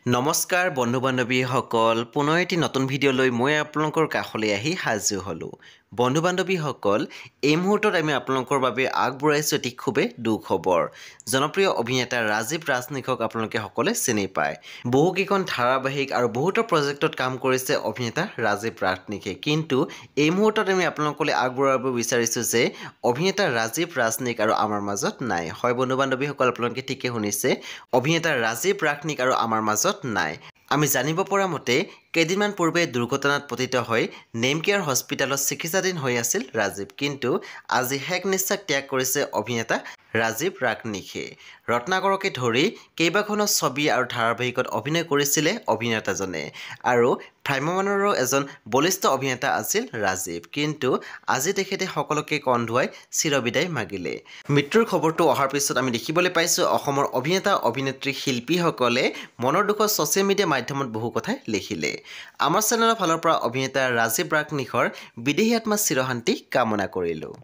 নমস্কাৰ বন্ধু বান্ধৱীসকল পুনৰ এটি নতুন ভিডিঅ'লৈ মই আপোনালোকৰ কাষলৈ আহি হাজিৰ হ'লোঁ বন্ধু বান্ধৱীসকল এই মুহূৰ্তত আমি আপোনালোকৰ বাবে আগবঢ়াইছোঁ এটি খুবেই দুখবৰ জনপ্ৰিয় অভিনেতা ৰাজীৱ ৰাজনিকক আপোনালোকে সকলোৱে চিনি পায় বহুকেইখন ধাৰাবাহিক আৰু বহুতো প্ৰজেক্টত কাম কৰিছে অভিনেতা ৰাজীৱ ৰাজনিকে কিন্তু এই মুহূৰ্তত আমি আপোনালোকলৈ আগবঢ়াব বিচাৰিছোঁ যে অভিনেতা ৰাজীৱ ৰাজনিক আৰু আমাৰ মাজত নাই হয় বন্ধু বান্ধৱীসকল আপোনালোকে ঠিকে শুনিছে অভিনেতা ৰাজীৱ ৰাজনিক আৰু আমাৰ মাজত নাই আমি জানিব পৰা মতে কেইদিনমান পূৰ্বে দুৰ্ঘটনাত পতিত হৈ নেমকেয়াৰ হস্পিটেলত চিকিৎসাধীন হৈ আছিল ৰাজীৱ কিন্তু আজি হেক নিশ্বাস ত্যাগ কৰিছে অভিনেতা ৰাজীৱ ৰাজনিকে ৰত্নাকৰকে ধৰি কেইবাখনো ছবি আৰু ধাৰাবাহিকত অভিনয় কৰিছিলে অভিনেতাজনে আৰু ভ্ৰাম্যমাণৰো এজন বলিষ্ঠ অভিনেতা আছিল ৰাজীৱ কিন্তু আজি তেখেতে সকলোকে কন্ধুৱাই চিৰবিদায় মাগিলে মৃত্যুৰ খবৰটো অহাৰ পিছত আমি দেখিবলৈ পাইছোঁ অসমৰ অভিনেতা অভিনেত্ৰী শিল্পীসকলে মনৰ দুখত ছ'চিয়েল মিডিয়া মাধ্যমত বহু কথাই লিখিলে আমাৰ চেনেলৰ ফালৰ পৰা অভিনেতা ৰাজীৱ ৰাজনিকৰ বিদেহী আত্মা চিৰশান্তি কামনা কৰিলোঁ।